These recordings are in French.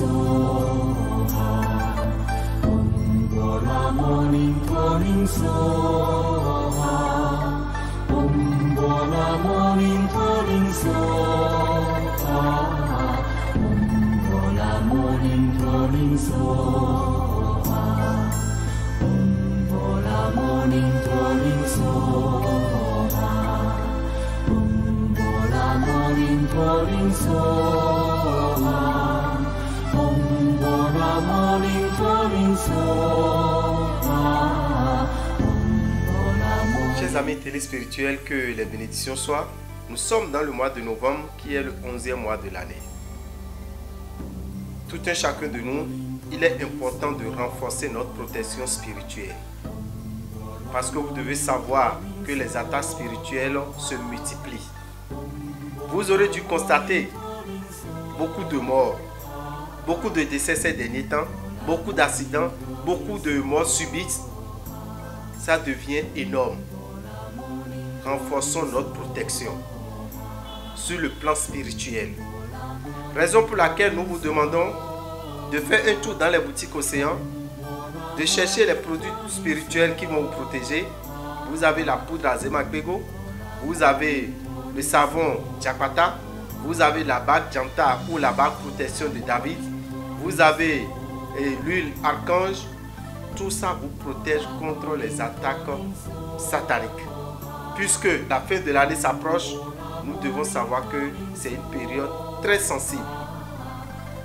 Soha. Om Bola Morning Calling Soha. Om Bola Morning Calling Soha. Om Bola Morning Calling Soha. Om Bola Morning Calling Soha. Om Bola Morning Calling Soha. Om Bola Morning Calling Soha. Chers amis téléspirituels, que les bénédictions soient. Nous sommes dans le mois de novembre qui est le 11e mois de l'année. Tout un chacun de nous, il est important de renforcer notre protection spirituelle. Parce que vous devez savoir que les attaques spirituelles se multiplient. Vous aurez dû constater beaucoup de morts, beaucoup de décès ces derniers temps, beaucoup d'accidents, beaucoup de morts subites. Ça devient énorme. Renforçons notre protection sur le plan spirituel. Raison pour laquelle nous vous demandons de faire un tour dans les boutiques Océan, de chercher les produits spirituels qui vont vous protéger. Vous avez la poudre Azemagbego, vous avez le savon Jakpata, vous avez la bague Janta ou la bague protection de David, vous avez l'huile Archange. Tout ça vous protège contre les attaques sataniques. Puisque la fin de l'année s'approche, nous devons savoir que c'est une période très sensible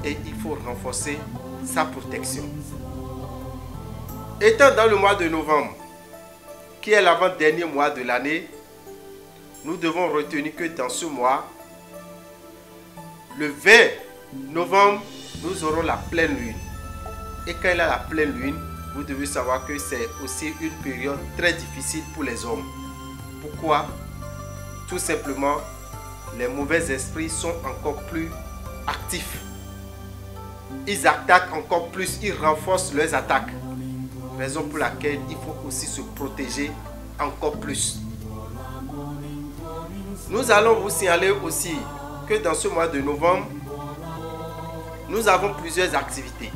et il faut renforcer sa protection. Étant dans le mois de novembre, qui est l'avant-dernier mois de l'année, nous devons retenir que dans ce mois, le 20 novembre, nous aurons la pleine lune. Et quand il y a la pleine lune, vous devez savoir que c'est aussi une période très difficile pour les hommes. Pourquoi? Tout simplement, les mauvais esprits sont encore plus actifs. Ils attaquent encore plus, ils renforcent leurs attaques. Raison pour laquelle il faut aussi se protéger encore plus. Nous allons vous signaler aussi que dans ce mois de novembre, nous avons plusieurs activités.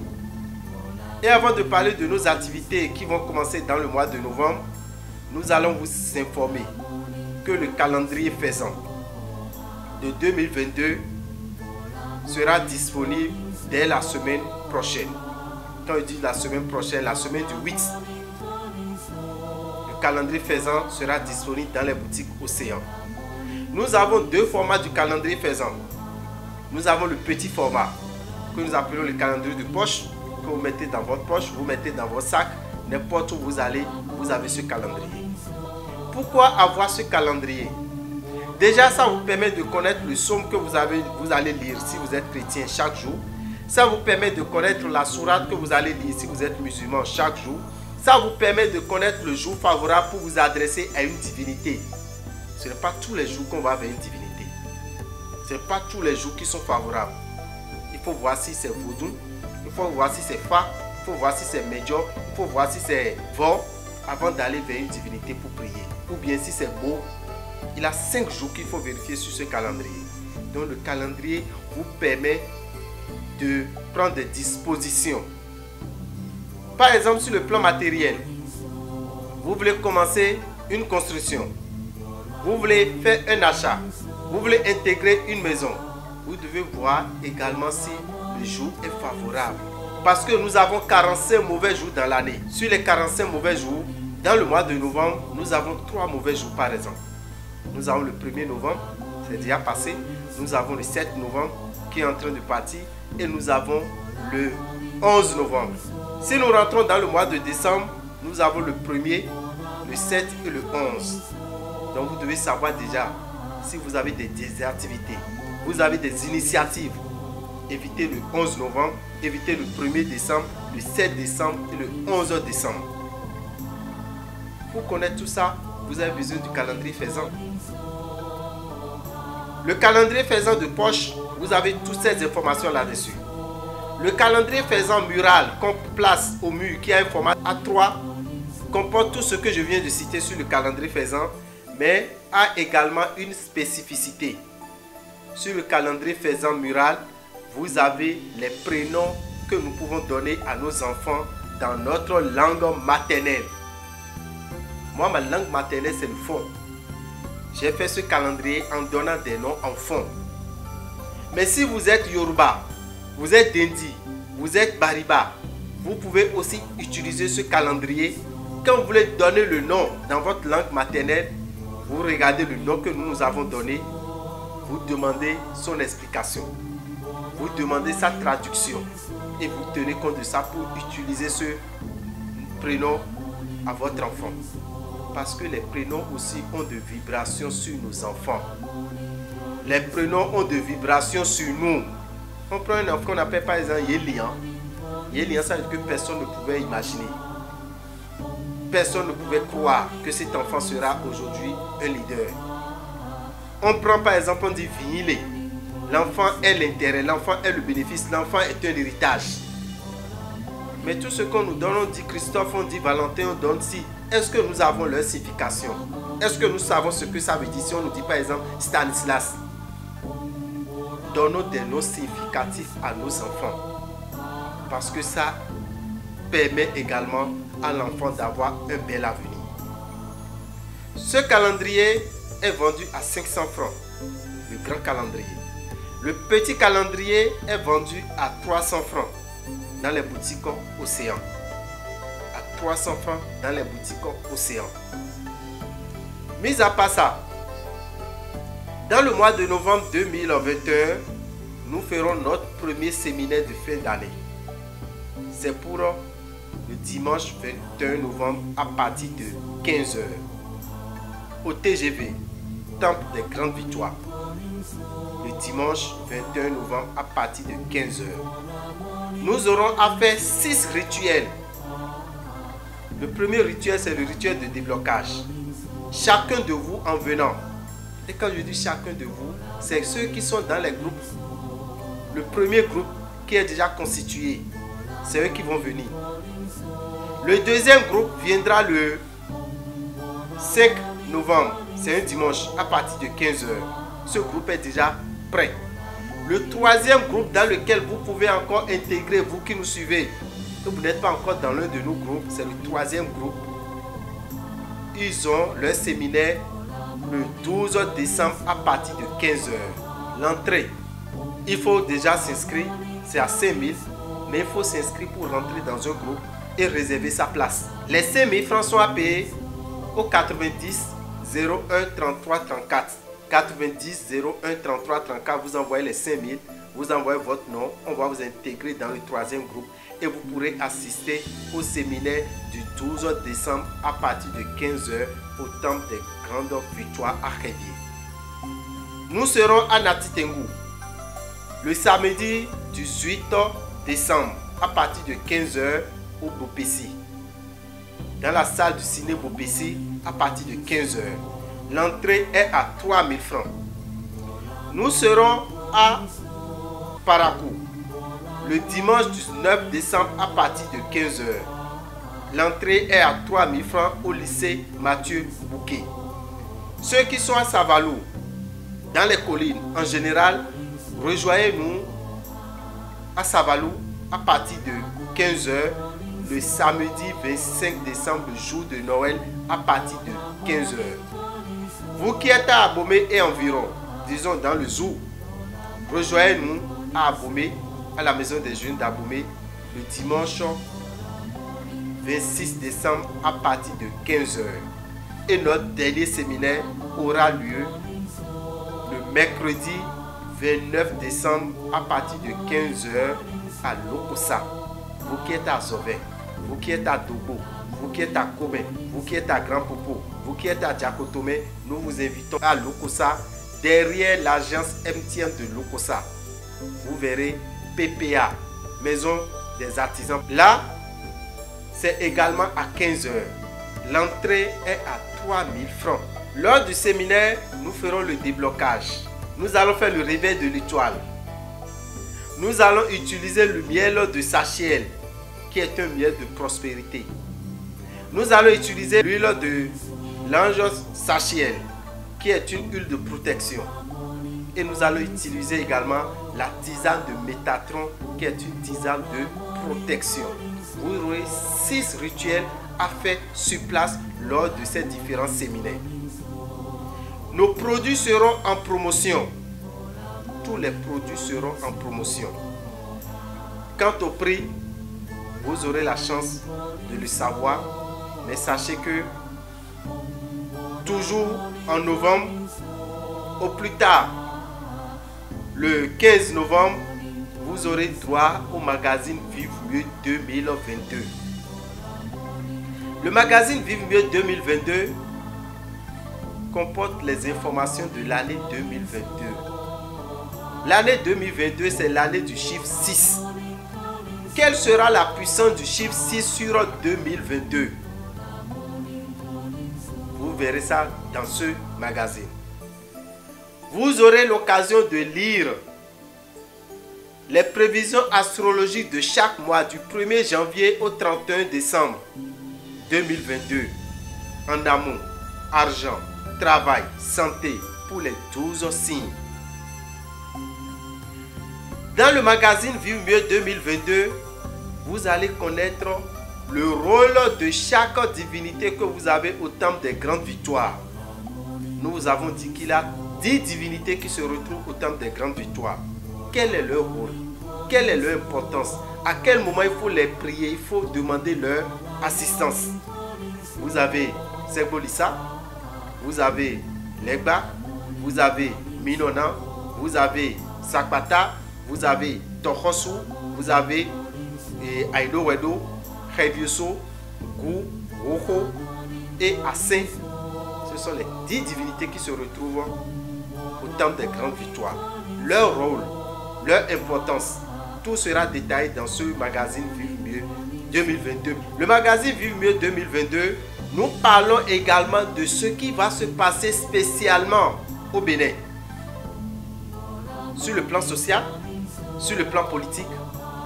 Et avant de parler de nos activités qui vont commencer dans le mois de novembre, nous allons vous informer que le calendrier faisant de 2022 sera disponible dès la semaine prochaine. Quand je dis la semaine prochaine, la semaine du 8, le calendrier faisant sera disponible dans les boutiques Océan. Nous avons deux formats du calendrier faisant. Nous avons le petit format que nous appelons le calendrier de poche, que vous mettez dans votre poche, vous mettez dans votre sac, n'importe où vous allez, vous avez ce calendrier. Pourquoi avoir ce calendrier? Déjà, ça vous permet de connaître le psaume que vous allez lire si vous êtes chrétien chaque jour. Ça vous permet de connaître la sourate que vous allez lire si vous êtes musulman chaque jour. Ça vous permet de connaître le jour favorable pour vous adresser à une divinité. Ce n'est pas tous les jours qu'on va vers une divinité. Ce n'est pas tous les jours qui sont favorables. Il faut voir si c'est Vodou, il faut voir si c'est Fa, il faut voir si c'est Médior, il faut voir si c'est Vor avant d'aller vers une divinité pour prier. Ou bien si c'est Beau, il a 5 jours qu'il faut vérifier sur ce calendrier. Donc le calendrier vous permet de prendre des dispositions. Par exemple, sur le plan matériel, vous voulez commencer une construction, vous voulez faire un achat, vous voulez intégrer une maison, vous devez voir également si le jour est favorable. Parce que nous avons 45 mauvais jours dans l'année. Sur les 45 mauvais jours, dans le mois de novembre, nous avons 3 mauvais jours par exemple. Nous avons le 1er novembre, c'est déjà passé. Nous avons le 7 novembre qui est en train de partir. Et nous avons le 11 novembre. Si nous rentrons dans le mois de décembre, nous avons le 1er, le 7 et le 11. Donc vous devez savoir déjà si vous avez des activités, vous avez des initiatives. Évitez le 11 novembre, évitez le 1er décembre, le 7 décembre et le 11 décembre. Pour connaître tout ça, vous avez besoin du calendrier faisant. Le calendrier faisant de poche, vous avez toutes ces informations là-dessus. Le calendrier faisant mural qu'on place au mur qui a un format A3 comporte tout ce que je viens de citer sur le calendrier faisant, mais a également une spécificité. Sur le calendrier faisant mural, vous avez les prénoms que nous pouvons donner à nos enfants dans notre langue maternelle. Moi, ma langue maternelle, c'est le fon. J'ai fait ce calendrier en donnant des noms en fon. Mais si vous êtes Yoruba, vous êtes Dendi, vous êtes Bariba, vous pouvez aussi utiliser ce calendrier. Quand vous voulez donner le nom dans votre langue maternelle, vous regardez le nom que nous avons donné, vous demandez son explication, vous demandez sa traduction et vous tenez compte de ça pour utiliser ce prénom à votre enfant. Parce que les prénoms aussi ont de vibrations sur nos enfants. Les prénoms ont de vibrations sur nous. On prend un enfant qu'on appelle par exemple Yélian. Yélian, ça veut dire que personne ne pouvait imaginer. Personne ne pouvait croire que cet enfant sera aujourd'hui un leader. On prend par exemple, on dit Vignilé. L'enfant est l'intérêt, l'enfant est le bénéfice, l'enfant est un héritage. Mais tout ce qu'on nous donne, on dit Christophe, on dit Valentin, on donne si. Est-ce que nous avons leur signification? Est-ce que nous savons ce que ça veut dire si on nous dit par exemple Stanislas? Donnons des noms significatifs à nos enfants. Parce que ça permet également à l'enfant d'avoir un bel avenir. Ce calendrier est vendu à 500 francs, le grand calendrier. Le petit calendrier est vendu à 300 francs dans les boutiques Océan. À 300 francs dans les boutiques Océan. Mis à part ça, dans le mois de novembre 2021, nous ferons notre premier séminaire de fin d'année. C'est pour le dimanche 21 novembre à partir de 15h au TGV, Temple des Grandes Victoires. Le dimanche 21 novembre à partir de 15h. Nous aurons à faire 6 rituels. Le premier rituel, c'est le rituel de déblocage. Chacun de vous en venant, et quand je dis chacun de vous, c'est ceux qui sont dans les groupes. Le premier groupe qui est déjà constitué, c'est eux qui vont venir. Le deuxième groupe viendra le 5 novembre, c'est un dimanche, à partir de 15h. Ce groupe est déjà prêt. Le troisième groupe dans lequel vous pouvez encore intégrer, vous qui nous suivez, que vous n'êtes pas encore dans l'un de nos groupes, c'est le troisième groupe. Ils ont leur séminaire le 12 décembre à partir de 15h. L'entrée, il faut déjà s'inscrire, c'est à 5000, mais il faut s'inscrire pour rentrer dans un groupe et réserver sa place. Les 5000 francs sont à payer au 90 01 33 34. 90 01 33 34, vous envoyez les 5000, vous envoyez votre nom, on va vous intégrer dans le troisième groupe et vous pourrez assister au séminaire du 12 décembre à partir de 15h au Temple des Grandes Victoires à Révier. Nous serons à Natitengu le samedi 18 décembre à partir de 15h au Bopessi, dans la salle du ciné Bopessi à partir de 15h. L'entrée est à 3000 francs. Nous serons à Parakou le dimanche 19 décembre à partir de 15h. L'entrée est à 3000 francs au lycée Mathieu Bouquet. Ceux qui sont à Savalou, dans les collines en général, rejoignez-nous à Savalou à partir de 15h le samedi 25 décembre, le jour de Noël, à partir de 15h. Vous qui êtes à Abomey et environ, disons dans le zoo, rejoignez-nous à Abomey, à la maison des jeunes d'Abomey, le dimanche 26 décembre à partir de 15h. Et notre dernier séminaire aura lieu le mercredi 29 décembre à partir de 15h à Lokossa. Vous qui êtes à Zové, vous qui êtes à Dobo, vous qui êtes à Kobe, vous qui êtes à Grand Popo, vous qui êtes à Diakotome, nous vous invitons à Lokossa, derrière l'agence MTN de Lokossa. Vous verrez PPA, Maison des Artisans. Là, c'est également à 15h. L'entrée est à 3000 francs. Lors du séminaire, nous ferons le déblocage. Nous allons faire le réveil de l'étoile. Nous allons utiliser le miel de Sachiel, qui est un miel de prospérité. Nous allons utiliser l'huile de l'ange Sachiel, qui est une huile de protection. Et nous allons utiliser également la tisane de Métatron qui est une tisane de protection. Vous aurez 6 rituels à faire sur place lors de ces différents séminaires. Nos produits seront en promotion. Tous les produits seront en promotion. Quant au prix, vous aurez la chance de le savoir, mais sachez que toujours en novembre, au plus tard, le 15 novembre, vous aurez droit au magazine Vive Mieux 2022. Le magazine Vive Mieux 2022 comporte les informations de l'année 2022. L'année 2022, c'est l'année du chiffre 6. Quelle sera la puissance du chiffre 6 sur 2022? Vous verrez ça dans ce magazine. Vous aurez l'occasion de lire les prévisions astrologiques de chaque mois du 1er janvier au 31 décembre 2022. En amont, argent, travail, santé pour les 12 signes. Dans le magazine Vive Mieux 2022, vous allez connaître le rôle de chaque divinité que vous avez au temple des grandes victoires. Nous vous avons dit qu'il y a 10 divinités qui se retrouvent au temple des grandes victoires. Quel est leur rôle? Quelle est leur importance? À quel moment il faut les prier? Il faut demander leur assistance. Vous avez Segbolissa, vous avez Legba, vous avez Minona, vous avez Sakpata, vous avez Tohosu, vous avez Aido Wedo, Revioso, Gou, Roho et Asen. Ce sont les 10 divinités qui se retrouvent au temple des grandes victoires. Leur rôle, leur importance, tout sera détaillé dans ce magazine Vive Mieux 2022. Le magazine Vive Mieux 2022, nous parlons également de ce qui va se passer spécialement au Bénin. Sur le plan social, sur le plan politique,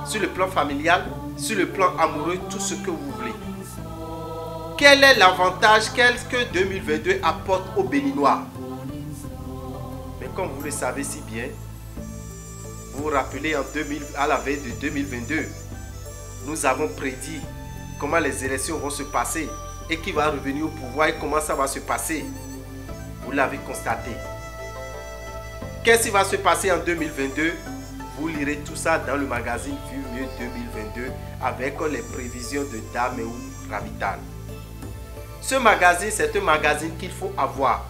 sur le plan familial, sur le plan amoureux, tout ce que vous voulez. Quel est l'avantage que 2022 apporte aux Béninois? Mais comme vous le savez si bien, vous vous rappelez à la veille de 2022, nous avons prédit comment les élections vont se passer et qui va revenir au pouvoir et comment ça va se passer. Vous l'avez constaté. Qu'est-ce qui va se passer en 2022? Vous lirez tout ça dans le magazine Vive Mieux 2022 avec les prévisions de Daméou Ravital. Ce magazine, c'est un magazine qu'il faut avoir.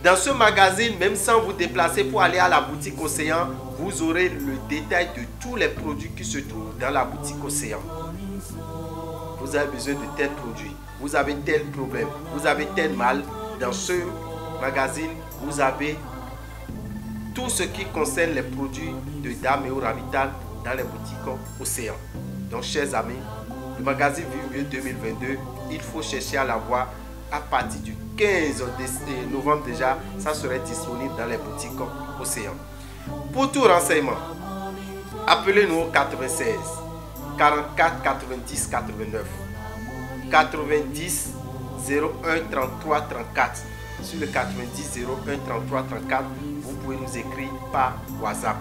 Dans ce magazine, même sans vous déplacer pour aller à la boutique Océan, vous aurez le détail de tous les produits qui se trouvent dans la boutique Océan. Vous avez besoin de tel produit, vous avez tel problème, vous avez tel mal. Dans ce magazine, vous avez tout ce qui concerne les produits de Daméou Ravital dans les boutiques Océan. Donc, chers amis, le magazine Vive Mieux 2022, il faut chercher à l'avoir à partir du 15 novembre déjà. Ça serait disponible dans les boutiques Océan. Pour tout renseignement, appelez-nous au 96 44 90 89 90 01 33 34. Sur le 90 01 33 34, vous pouvez nous écrire par WhatsApp.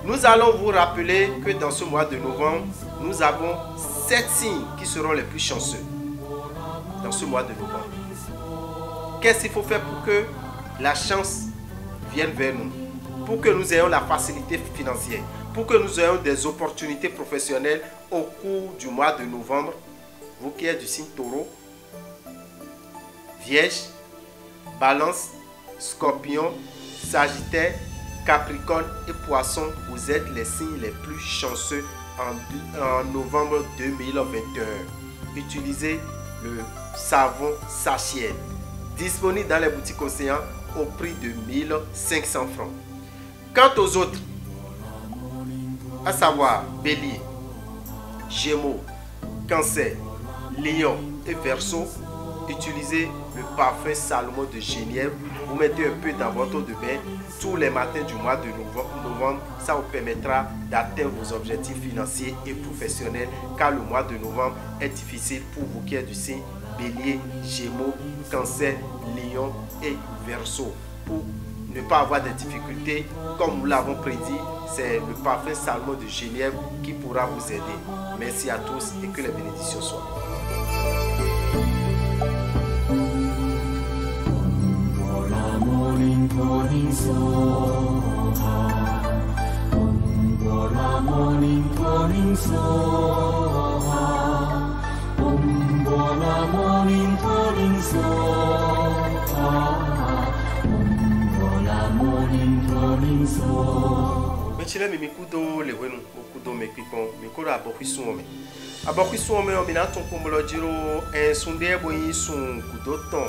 Nous allons vous rappeler que dans ce mois de novembre, nous avons 7 signes qui seront les plus chanceux. Dans ce mois de novembre. Qu'est-ce qu'il faut faire pour que la chance vienne vers nous? Pour que nous ayons la facilité financière, pour que nous ayons des opportunités professionnelles au cours du mois de novembre. Vous qui êtes du signe Taureau, Vierge, Balance, Scorpion, Sagittaire, Capricorne et Poisson, vous êtes les signes les plus chanceux en novembre 2021. Utilisez le savon Sachiel, disponible dans les boutiques Océan au prix de 1500 francs. Quant aux autres, à savoir Bélier, Gémeaux, Cancer, Lion et Verseau, utilisez le parfum Salomon de Genièvre. Vous mettez un peu dans votre eau de bain tous les matins du mois de novembre. Ça vous permettra d'atteindre vos objectifs financiers et professionnels, car le mois de novembre est difficile pour vous qui êtes du signe Bélier, Gémeaux, Cancer, Lion et Verseau. Pour ne pas avoir de difficultés, comme nous l'avons prédit, c'est le parfum Salmon de Genève qui pourra vous aider. Merci à tous et que les bénédictions soient. Mechile mi mikudo le wenu okudo me pipon mi ko abokwi suome mi na ton pomolo jiro sunde bo yin sun kudo ton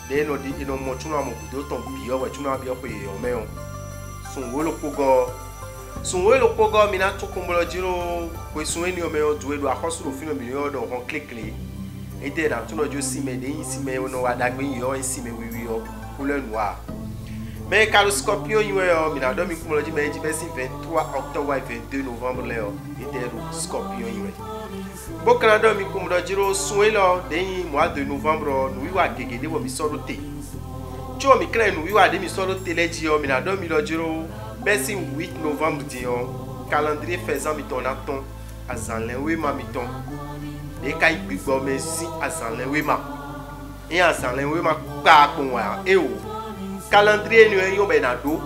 de no di ino mo tuna mo kudo ton biyo we tuna biyo ko yo meon sun wolo pogo mi na ton pomolo jiro ko sun eni o meon duwe do akosuro fino mi yo do hon klikli ede na tuno jo sime de yin sime no adagbe yo sime wiwi yo couleur noire. Mais car le scorpion, il y a 23 octobre et 22 novembre, il y a le scorpion. Bon, Canada, il y a le mois de novembre, nous avons gagné des misorotés. Tu as mis des misorotés, il y a 8 novembre, calendrier faisant miton aton, à Zanlewema miton. Les cas ils peuvent me si à Zanlewema. Et à Zanlewema, pas comme moi, et où? Calendrier nous yon benado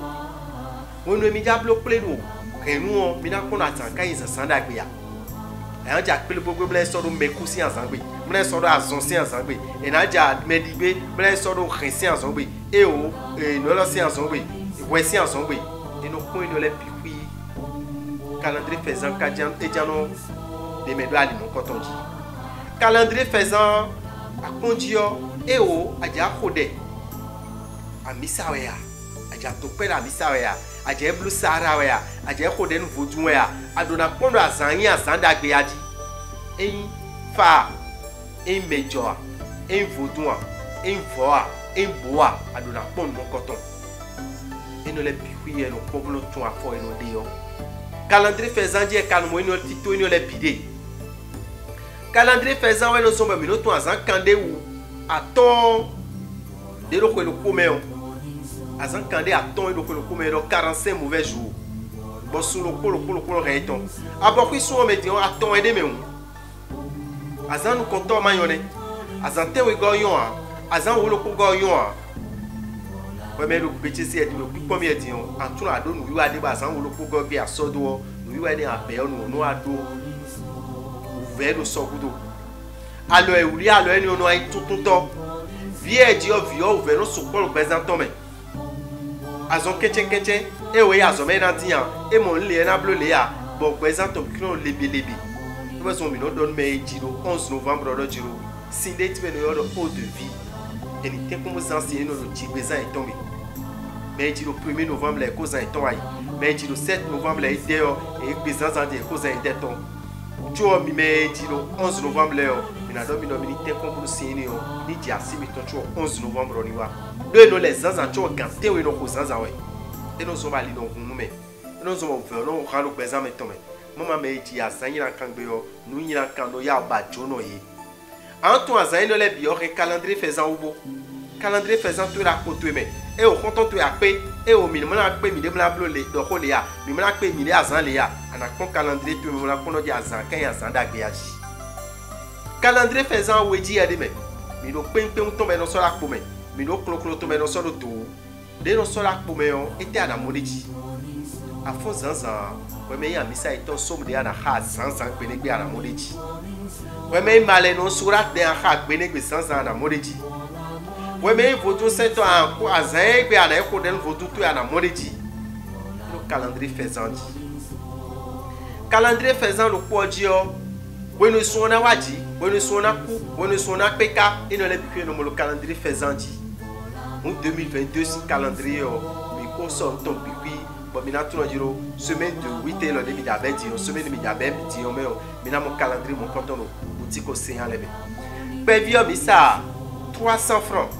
on nous media bloqué nous renu mina ko na tan kan yin san dagbe ya e an ja pele gbogbo blen so do mekusi an san gbe blen so do azonsi an san gbe e na ja medibe blen so do rinsi an san gbe e o e no lo si an san gbe e wesi an san gbe e no ko ino le piwi calendrier faisant kadjan e jano de medo ali no kotonji calendrier faisant akondio e o aja khode amisawea aja topela amisawea aja blue sarawea aja khode nu vodunwea adona pondo azanyi azanda gbeyaji en fa en mejoa en vodunwa en voa en boa adona pondo koton eno le pihuye no poblo ton afo eno deyo calendrier faisant die kalmo eno tito eno le bide calendrier faisant we no somba mino ton azan kande ou aton de lo ko lo komeo azan kande aton e lo ko lo komeo 45 mauvais jours bo su lo ko reiton abokwi so me dion aton e de meun azan no konto mayone azan te we go yon azan wo lo ko go yon we me lo beche si e di lo pipo mi e dion atun ado nu wi wa de ba azan wo lo ko go ge asodo nu wi wa de abe onu no ado velo sogudo alo e uri alo eni ono ai tutunto vie dio vio velo sopolo presenton me azon keche e we azon me na tian e mon le na blo le ya bo presenton kilo lebe we son mi no don me jiro 11 novembre do jiro sinde ti me no yo eau de vie eni te como zansi no ti bezan e tombe me jiro 1er novembre le cause en ton ai me jiro 7 novembre le deo e bezan zan de cause en deton Cho mi me jiro 11 novembre leo mina do mi no mi te kombu sini o ni dia simi to cho 11 novembre ni wa do no les zanzan cho gante we no ko zanzan we e no so ba li no hunu me e no so mo fe no ha lo bezan me to me mama me ji azan yin kan gbe yo nu yin kan no ya ba jo no yi anto azan no le bi o calendrier faisant ubo calendrier faisant to la ko to me e o konton to ya pe e o mi mo na pe mi de bla blo le do ko le ya mi mo na pe mi le azan le ya ana kon calendrier to mo na kono di azan kan ya azan da gbe ya ji calendrier faisant weji ya de me mi do pe to me no so la po me mi do klo to me no so do to de no so la po me o ete ana modeji afo zanzan we me ya misa ito som de ana ha zanzan pe ne gbe ana modeji we me male no surat de ha gbe ne gbe zanzan ana modeji we me vodu sento an ko azan gbe ana ko den vodu to ana modeji le calendrier faisant le poji o we no so na waji we no so na ku we no so na peka ino le bi no mo le calendrier faisant en 2022 si calendrier o mi ko so ton pipi bo mi na tuno jiro semaine de 8 heures de mi da bedi o semaine mi da bedi o me o mi na mo calendrier mo konton no boutique o seyan lebe pe vio mi sa 300 francs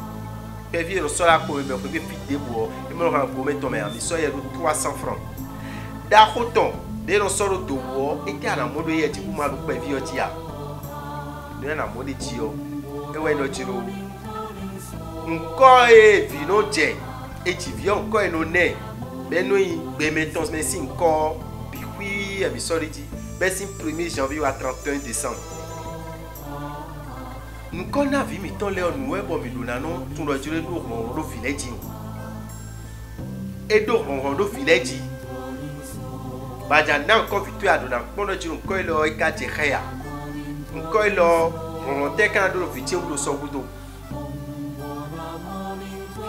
pe vio no so la ko me ko bi fit de bo e mo ran ko me to me mi so ye 300 francs da hoton de no so do wo e ti ana modo ye ti ku ma lu pe vio ti a de na modi ti o e we no jiro nko e vino je et tu viens encore et nous né ben nous mettons mais si encore puis oui et sorry dit ben si 1er janvier à 31 décembre nous connaissons vu mettons les nous bon nous non tout le jour nous village et donc on village Bajana encore vite à donner pour le jour qu'on le regarde rien qu'on le on te quand le vite ou le sobudo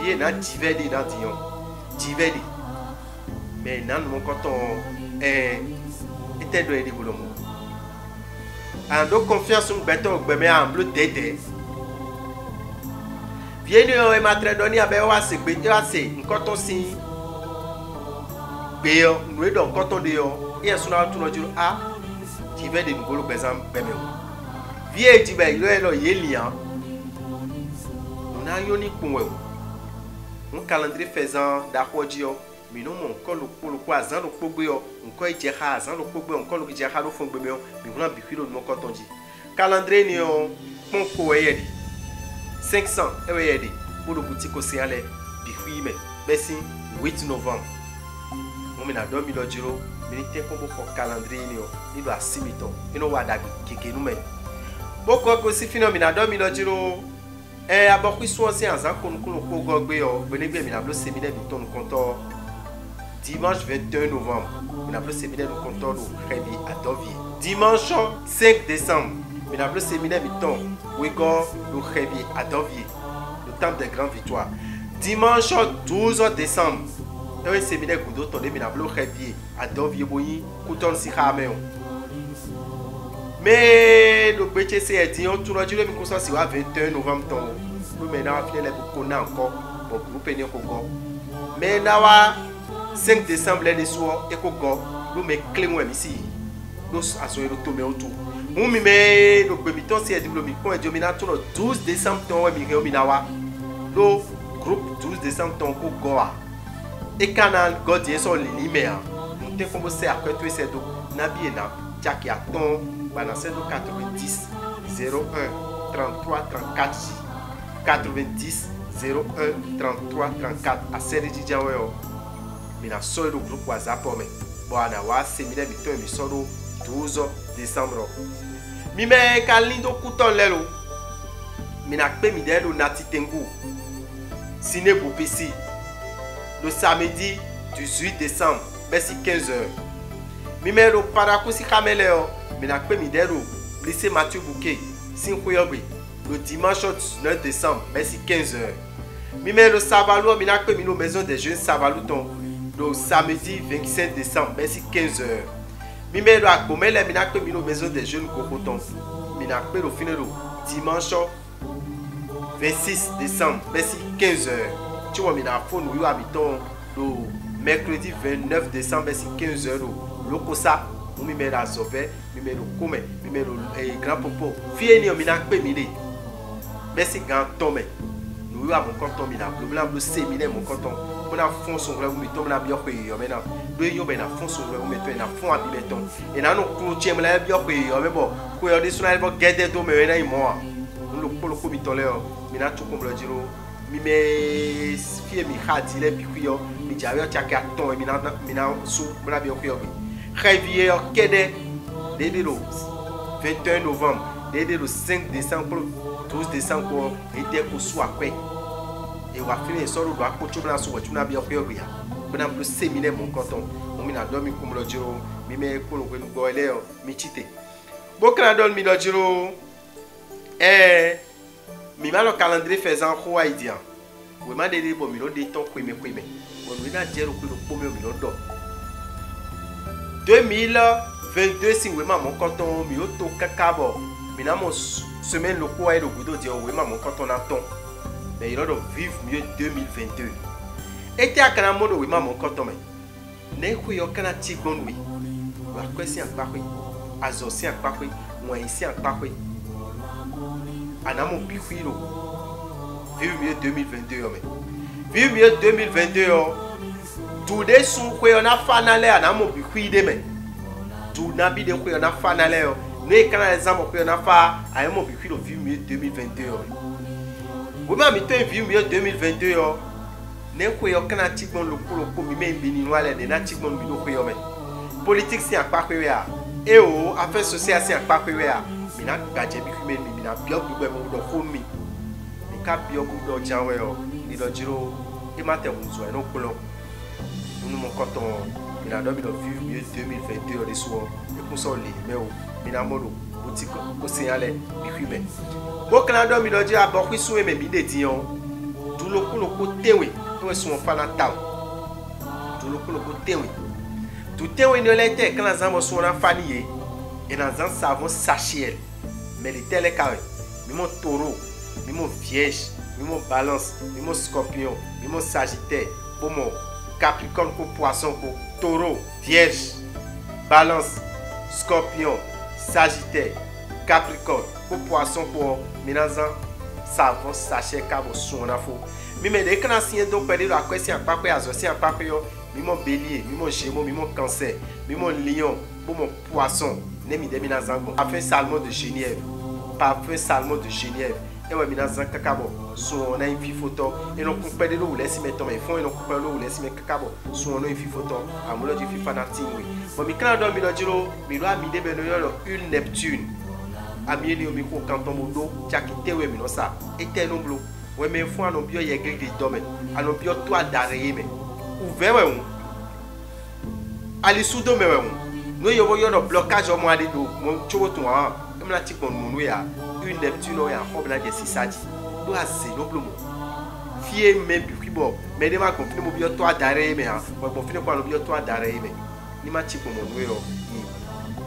viens na divers dans dion divers mais nan mon coton était de aider pour le monde en donc confiance un béton mais en bleu dédé viens nous mettre donner avec wa c'est un coton si béo nous donc coton de yo et sur tout le jour a divers de nous par exemple bemé viens divers il est là yelian on a yoni pour un calendrier faisant d'aquadio mais non mon col le poison le pogbo encore il tient le pogbo encore le tient le fond bemé mais on a bifilo mon coton dit calendrier ni on ko yedi 500 yedi pour le boutique océan les bifui mais merci 8 novembre on mena 2000 euro minute combo pour calendrier ni doit 6 mitons et no wada keke nous men boko ko si fino mena 2000 euro abokwi so si anza kono ko gogbe yo benegbe mi na blo séminaire du ton compteur dimanche 21 novembre mi na blo séminaire du compteur do Rebi à Dovier dimanche 5 décembre mi na blo séminaire du ton wego do Rebi à Dovier le temple des grandes victoires dimanche 12 décembre un séminaire kudo ton mi na blo Rebi à Dovier boyi kuton si xameo mais le petit c'est dit on tourne du le micro si va 21 novembre ton nous maintenant finir les beaucoup encore pour groupe ni ko go mais na 5 décembre les soir et ko go nous me clé moi ici nous aso le tomber autour nous mi mais le bémiton c'est dit le micro et domina tout le 12 décembre ton mi reo minawa le groupe 12 décembre ton ko go et canal god est sur l'immédiat nous te commencer à faire tout c'est do na bien na jaki a ton balancez le 90 01 33 34 90 01 33 34 à série de Diaweo. Mina solo le groupe WhatsApp mais bon ana wa séminaire mi to mi solo 12 décembre. Mi me kalindo kuton lelo. Mina pe mi delo nati tengu. Ciné Bopesi. Le samedi 18 décembre, merci 15h. Mi me lo parakusi kameleo. Mina pe mi delo lycée Mathieu Bouquet. Sinkoyobe. Le dimanche 19 décembre, merci 15h. Mimé le Savalou, mina que mino maison des jeunes Savalouton. Le samedi 25 décembre, merci 15h. Mimé le Akomele, mina que mino maison des jeunes Kokoton. Mina que le final dimanche 26 décembre, merci 15h. Tu vois, mina phone ou habitant le mercredi 29 décembre, merci 15h. Le Kosa, mimé la Zové, mimé le Kome, mimé le grand popo. Fieni, mina que mille. Merci grand Tomé. Nous avons mon canton mina. Nous avons le séminaire mon canton. On a fond son vrai ou mettons la bien payé maintenant. Le yo ben a fond son vrai ou mettons na fond à bibeton. Et na nous cloutier la bien payé mais bon, ko yo desuna il va garder do mais na moi. Nous le polo ko mitole mina tout comme le diro. Mi me fie mi khati le bikuyo, mi jawe tiaka ton et mina sou la bien payé. Réveiller kede dès le 21 novembre, dès le 5 décembre 12 décembre était au soir quoi et on va finir sur le doigt pour tout la soirée tu n'as bien fait rien on a plus séminaire mon canton on m'a dormi comme le jour mi me pour le go aller mi chité beaucoup na dormi le jour mi mal le calendrier faisant quoi haïtien oui m'a dit bon mi le temps quoi mais bon oui na dire que le premier mi le do 2022 si oui mon canton mi auto kakabo mi na mon semaine le quoi et le goudot dit oui maman quand on attend mais il doit vivre mieux 2022 et tu as quand même oui maman quand on met n'est quoi yo kana ti bon oui wa quoi si en pas oui azo si en pas oui moi ici en pas oui anamo bikwilo vivre mieux 2022 mais vivre mieux 2022 tout des sous quoi on a fanale anamo bikwide mais tout nabi de quoi on a fanale mais quand les gens ont na fa a mo bi le vivre mieux 2022 oui mais mi te vivre mieux 2022 ne ko yo kana tigbon loko mi me bini wale de na tigbon mi loko yo me politique si akpa ko ya e o affaire sociale si akpa ko ya mi na gaje bi ku me mi na bio gbugbe mo do phone mi ka bio ku do janwe o ni do jiro e ma te unzo e no kulo unu mo koton mi na do bi do vivre mieux 2022 de so e ku so le me o mi na modo boutique ko se ale bi ku me bo kana do mi do jira bo ku su e me mi de dion du loko tewe to e su mo fa na taw du loko tewe du tewe no le te kana zan mo su na fa ni ye e na zan savon sachet mais les télé carré mi mon taureau mi mon vierge mi mon balance mi mon scorpion mi mon sagittaire pour mon capricorne pour poisson pour taureau vierge balance scorpion sagittaire capricorne pour poisson pour minazan savon sachet cabo sona fo mi me de kana signé donc perdre la question pas quoi azosi en pas yo mi mon bélier mi mon gémeaux mi mon cancer mi mon lion pour mon poisson ne mi de minazan bon afin salmon de Genève parfum salmon de Genève et ouais minazan kakabo so na une photo et non couper de l'eau laisse mettre mais fond et non couper l'eau laisse mettre kakabo so na une photo amulo du fanatique oui bon mi kana do mi do jiro mi do mi de benoyo une Neptune ami ni o mi ko kanton modo jakite we mi no sa ete no blo we me fún anon bio ye gri do me anon bio to adare me ouvert we un ali sudo me we un no yo bo yo no blocage o mo ade do mo chowo to an me la ti kon mo ya une Neptune o ya ho bla de sisadi do aze no blo mo fie me bi bo me de ma kon fini mo bio to adare me ha mo bon fini ko anon bio to adare me ni ma ti kon mo we yo ni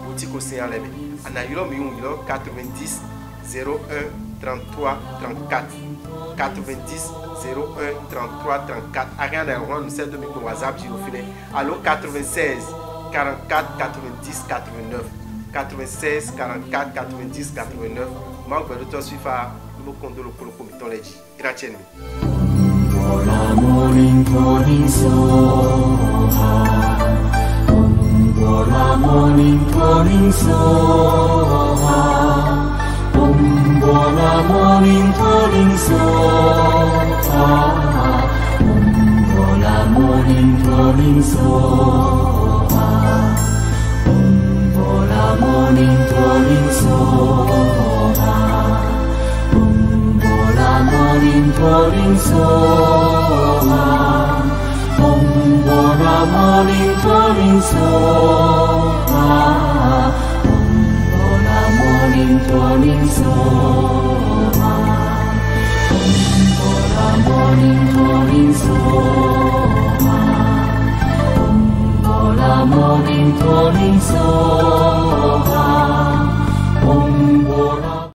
boutique o se ale me ana yilo mi un yilo 90 01 33 34 90 01 33 34 ariane on nous sait de micro WhatsApp giro fini allo 96 44 90 89 96 44 90 89 ma gbedo to swifa mo kondo lo kolo komiton leji ira chenu morning soha Bola morning calling soha Bola morning calling soha Bola morning calling soha Bola morning calling soha Bola morning calling soha Bola morning calling soha Bola morning calling soha Bola morning calling soha